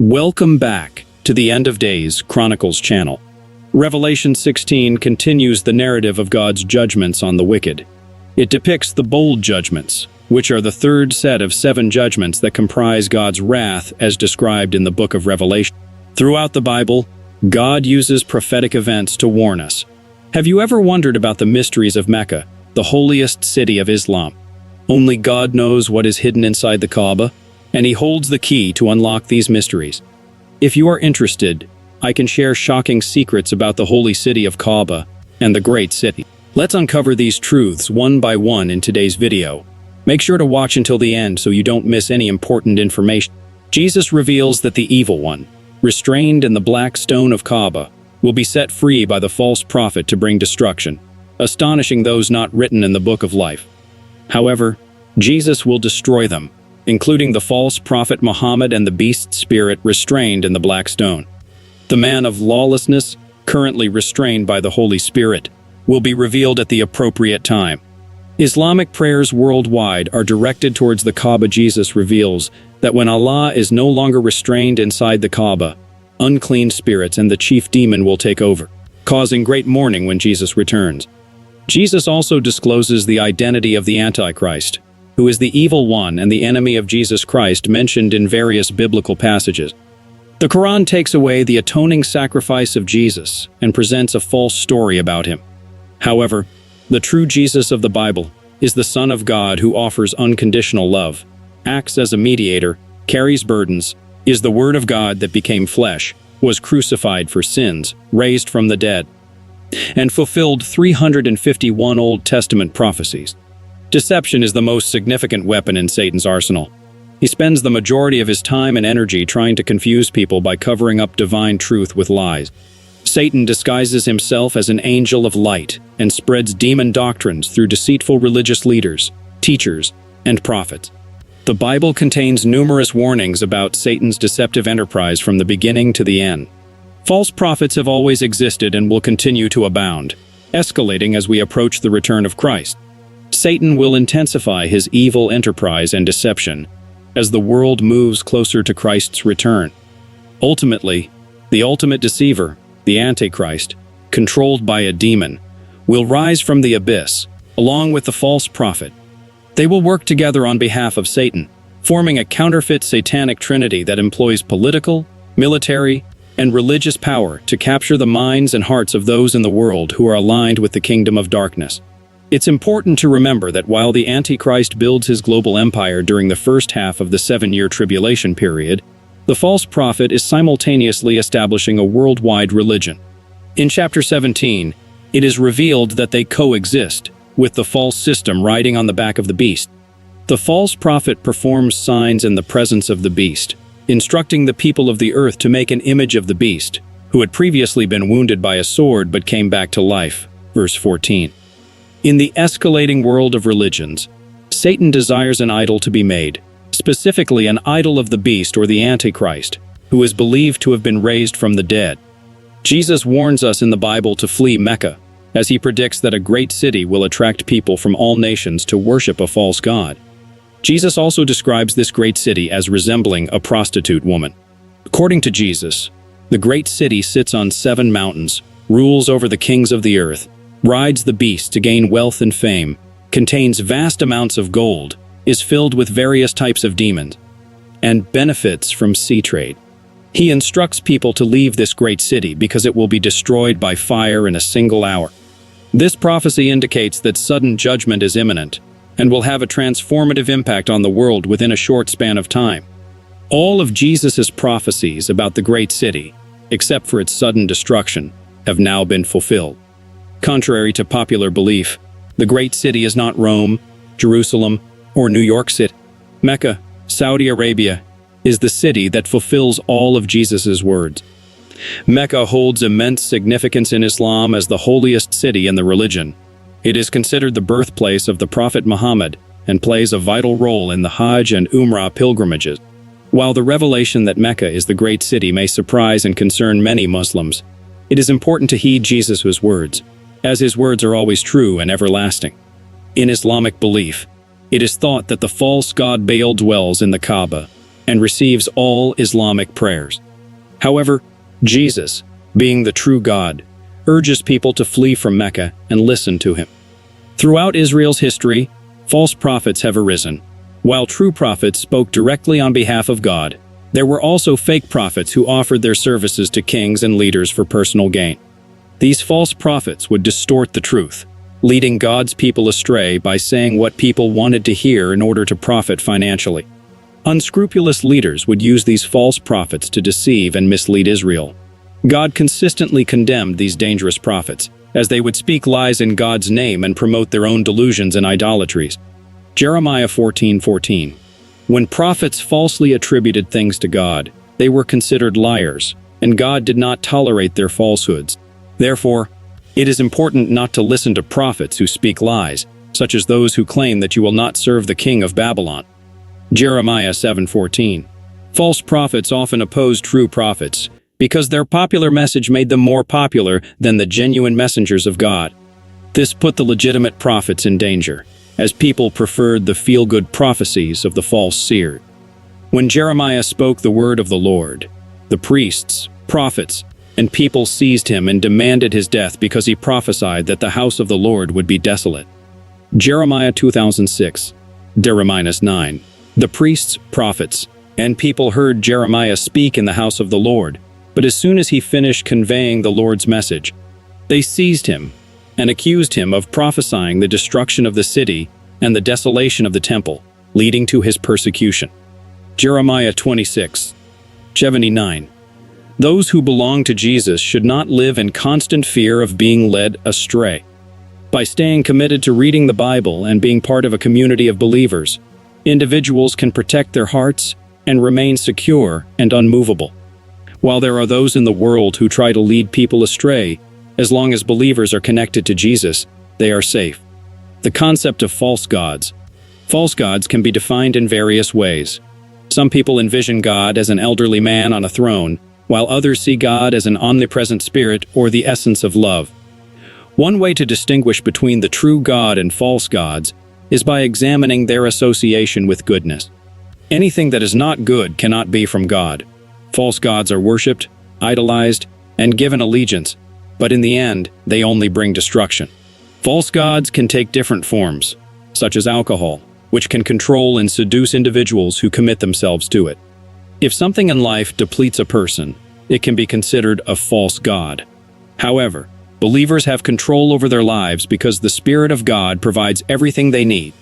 Welcome back to the End of Days Chronicles channel. Revelation 16 continues the narrative of God's judgments on the wicked. It depicts the bold judgments, which are the third set of 7 judgments that comprise God's wrath as described in the book of Revelation. Throughout the Bible, God uses prophetic events to warn us. Have you ever wondered about the mysteries of Mecca, the holiest city of Islam? Only God knows what is hidden inside the Kaaba, and He holds the key to unlock these mysteries. If you are interested, I can share shocking secrets about the holy city of Kaaba and the great city. Let's uncover these truths one by one in today's video. Make sure to watch until the end so you don't miss any important information. Jesus reveals that the evil one, restrained in the black stone of Kaaba, will be set free by the false prophet to bring destruction, astonishing those not written in the book of life. However, Jesus will destroy them, including the false prophet Muhammad and the beast spirit restrained in the black stone. The man of lawlessness, currently restrained by the Holy Spirit, will be revealed at the appropriate time. Islamic prayers worldwide are directed towards the Kaaba. Jesus reveals that when Allah is no longer restrained inside the Kaaba, unclean spirits and the chief demon will take over, causing great mourning when Jesus returns. Jesus also discloses the identity of the Antichrist, who is the evil one and the enemy of Jesus Christ mentioned in various biblical passages. The Quran takes away the atoning sacrifice of Jesus and presents a false story about him. However, the true Jesus of the Bible is the Son of God who offers unconditional love, acts as a mediator, carries burdens, is the Word of God that became flesh, was crucified for sins, raised from the dead, and fulfilled 351 Old Testament prophecies. Deception is the most significant weapon in Satan's arsenal. He spends the majority of his time and energy trying to confuse people by covering up divine truth with lies. Satan disguises himself as an angel of light and spreads demon doctrines through deceitful religious leaders, teachers, and prophets. The Bible contains numerous warnings about Satan's deceptive enterprise from the beginning to the end. False prophets have always existed and will continue to abound, escalating as we approach the return of Christ. Satan will intensify his evil enterprise and deception as the world moves closer to Christ's return. Ultimately, the ultimate deceiver, the Antichrist, controlled by a demon, will rise from the abyss, along with the false prophet. They will work together on behalf of Satan, forming a counterfeit satanic trinity that employs political, military, and religious power to capture the minds and hearts of those in the world who are aligned with the kingdom of darkness. It's important to remember that while the Antichrist builds his global empire during the first half of the 7-year tribulation period, the false prophet is simultaneously establishing a worldwide religion. In chapter 17, it is revealed that they coexist, with the false system riding on the back of the beast. The false prophet performs signs in the presence of the beast, instructing the people of the earth to make an image of the beast, who had previously been wounded by a sword but came back to life. Verse 14. In the escalating world of religions, Satan desires an idol to be made, specifically an idol of the beast or the Antichrist, who is believed to have been raised from the dead. Jesus warns us in the Bible to flee Mecca, as he predicts that a great city will attract people from all nations to worship a false god. Jesus also describes this great city as resembling a prostitute woman. According to Jesus, the great city sits on 7 mountains, rules over the kings of the earth, rides the beast to gain wealth and fame, contains vast amounts of gold, is filled with various types of demons, and benefits from sea trade. He instructs people to leave this great city because it will be destroyed by fire in a single hour. This prophecy indicates that sudden judgment is imminent and will have a transformative impact on the world within a short span of time. All of Jesus' prophecies about the great city, except for its sudden destruction, have now been fulfilled. Contrary to popular belief, the great city is not Rome, Jerusalem, or New York City. Mecca, Saudi Arabia, is the city that fulfills all of Jesus' words. Mecca holds immense significance in Islam as the holiest city in the religion. It is considered the birthplace of the Prophet Muhammad and plays a vital role in the Hajj and Umrah pilgrimages. While the revelation that Mecca is the great city may surprise and concern many Muslims, it is important to heed Jesus' words, as his words are always true and everlasting. In Islamic belief, it is thought that the false god Baal dwells in the Kaaba, and receives all Islamic prayers. However, Jesus, being the true God, urges people to flee from Mecca and listen to him. Throughout Israel's history, false prophets have arisen. While true prophets spoke directly on behalf of God, there were also fake prophets who offered their services to kings and leaders for personal gain. These false prophets would distort the truth, leading God's people astray by saying what people wanted to hear in order to profit financially. Unscrupulous leaders would use these false prophets to deceive and mislead Israel. God consistently condemned these dangerous prophets, as they would speak lies in God's name and promote their own delusions and idolatries. Jeremiah 14:14. When prophets falsely attributed things to God, they were considered liars, and God did not tolerate their falsehoods. Therefore, it is important not to listen to prophets who speak lies, such as those who claim that you will not serve the king of Babylon. Jeremiah 7:14. False prophets often oppose true prophets, because their popular message made them more popular than the genuine messengers of God. This put the legitimate prophets in danger, as people preferred the feel-good prophecies of the false seer. When Jeremiah spoke the word of the Lord, the priests, prophets, and people seized him and demanded his death because he prophesied that the house of the Lord would be desolate. Jeremiah 2006, -9. The priests, prophets, and people heard Jeremiah speak in the house of the Lord, but as soon as he finished conveying the Lord's message, they seized him and accused him of prophesying the destruction of the city and the desolation of the temple, leading to his persecution. Jeremiah 26:79. Those who belong to Jesus should not live in constant fear of being led astray. By staying committed to reading the Bible and being part of a community of believers, individuals can protect their hearts and remain secure and unmovable. While there are those in the world who try to lead people astray, as long as believers are connected to Jesus, they are safe. The concept of false gods. False gods can be defined in various ways. Some people envision God as an elderly man on a throne, while others see God as an omnipresent spirit or the essence of love. One way to distinguish between the true God and false gods is by examining their association with goodness. Anything that is not good cannot be from God. False gods are worshipped, idolized, and given allegiance, but in the end, they only bring destruction. False gods can take different forms, such as alcohol, which can control and seduce individuals who commit themselves to it. If something in life depletes a person, it can be considered a false god. However, believers have control over their lives because the Spirit of God provides everything they need.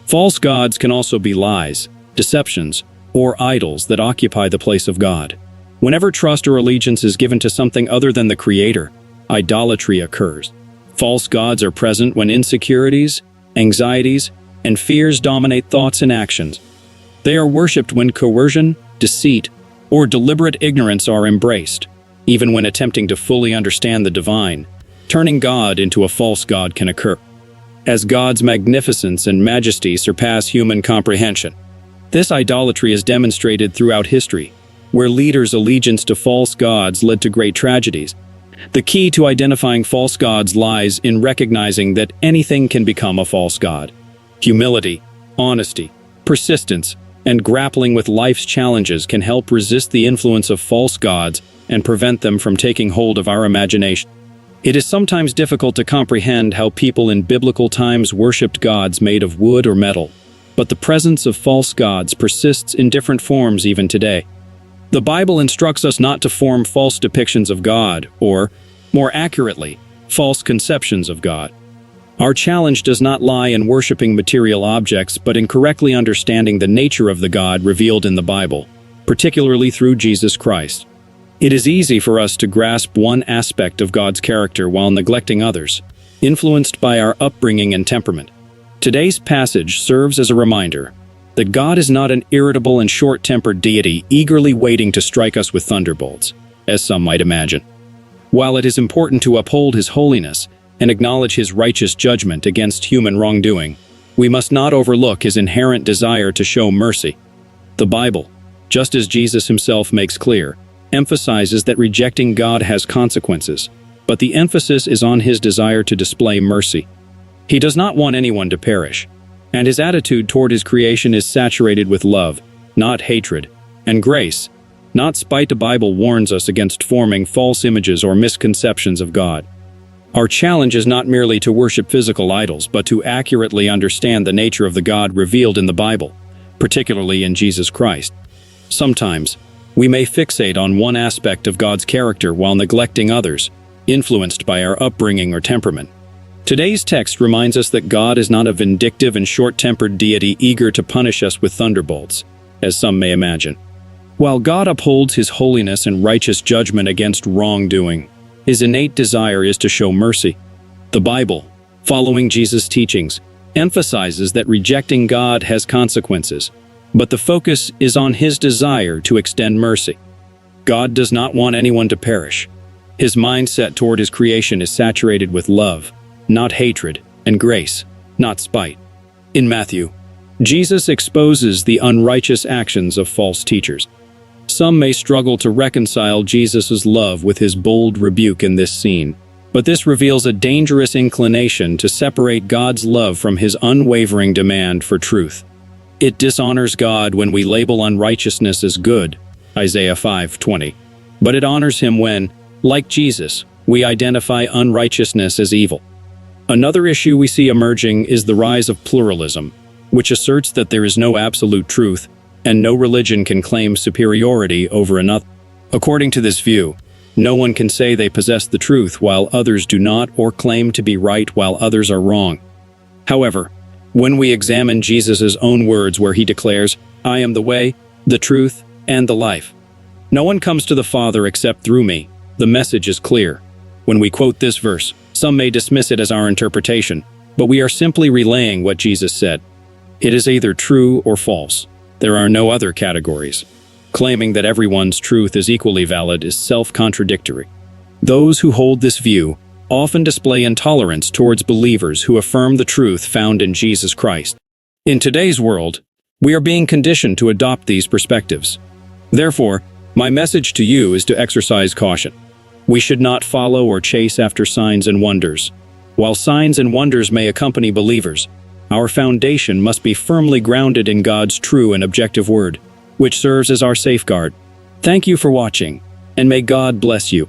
False gods can also be lies, deceptions, or idols that occupy the place of God. Whenever trust or allegiance is given to something other than the Creator, idolatry occurs. False gods are present when insecurities, anxieties, and fears dominate thoughts and actions. They are worshipped when coercion, deceit, or deliberate ignorance are embraced. Even when attempting to fully understand the divine, turning God into a false god can occur, as God's magnificence and majesty surpass human comprehension. This idolatry is demonstrated throughout history, where leaders' allegiance to false gods led to great tragedies. The key to identifying false gods lies in recognizing that anything can become a false god. Humility, honesty, persistence, and grappling with life's challenges can help resist the influence of false gods and prevent them from taking hold of our imagination. It is sometimes difficult to comprehend how people in biblical times worshipped gods made of wood or metal, but the presence of false gods persists in different forms even today. The Bible instructs us not to form false depictions of God, or, more accurately, false conceptions of God. Our challenge does not lie in worshiping material objects, but in correctly understanding the nature of the God revealed in the Bible, particularly through Jesus Christ. It is easy for us to grasp one aspect of God's character while neglecting others, influenced by our upbringing and temperament. Today's passage serves as a reminder that God is not an irritable and short-tempered deity eagerly waiting to strike us with thunderbolts, as some might imagine. While it is important to uphold His holiness and acknowledge His righteous judgment against human wrongdoing, we must not overlook His inherent desire to show mercy. The Bible, just as Jesus Himself makes clear, emphasizes that rejecting God has consequences, but the emphasis is on His desire to display mercy. He does not want anyone to perish, and His attitude toward His creation is saturated with love, not hatred, and grace, not spite. The Bible warns us against forming false images or misconceptions of God. Our challenge is not merely to worship physical idols, but to accurately understand the nature of the God revealed in the Bible, particularly in Jesus Christ. Sometimes, we may fixate on one aspect of God's character while neglecting others, influenced by our upbringing or temperament. Today's text reminds us that God is not a vindictive and short-tempered deity eager to punish us with thunderbolts, as some may imagine. While God upholds his holiness and righteous judgment against wrongdoing, his innate desire is to show mercy. The Bible, following Jesus' teachings, emphasizes that rejecting God has consequences, but the focus is on his desire to extend mercy. God does not want anyone to perish. His mindset toward his creation is saturated with love, not hatred, and grace, not spite. In Matthew, Jesus exposes the unrighteous actions of false teachers. Some may struggle to reconcile Jesus' love with his bold rebuke in this scene, but this reveals a dangerous inclination to separate God's love from his unwavering demand for truth. It dishonors God when we label unrighteousness as good, Isaiah 5:20, but it honors him when, like Jesus, we identify unrighteousness as evil. Another issue we see emerging is the rise of pluralism, which asserts that there is no absolute truth and no religion can claim superiority over another. According to this view, no one can say they possess the truth while others do not, or claim to be right while others are wrong. However, when we examine Jesus' own words where he declares, "I am the way, the truth, and the life. No one comes to the Father except through me," the message is clear. When we quote this verse, some may dismiss it as our interpretation, but we are simply relaying what Jesus said. It is either true or false. There are no other categories. Claiming that everyone's truth is equally valid is self-contradictory. Those who hold this view often display intolerance towards believers who affirm the truth found in Jesus Christ. In today's world, we are being conditioned to adopt these perspectives. Therefore, my message to you is to exercise caution. We should not follow or chase after signs and wonders. While signs and wonders may accompany believers, our foundation must be firmly grounded in God's true and objective word, which serves as our safeguard. Thank you for watching, and may God bless you.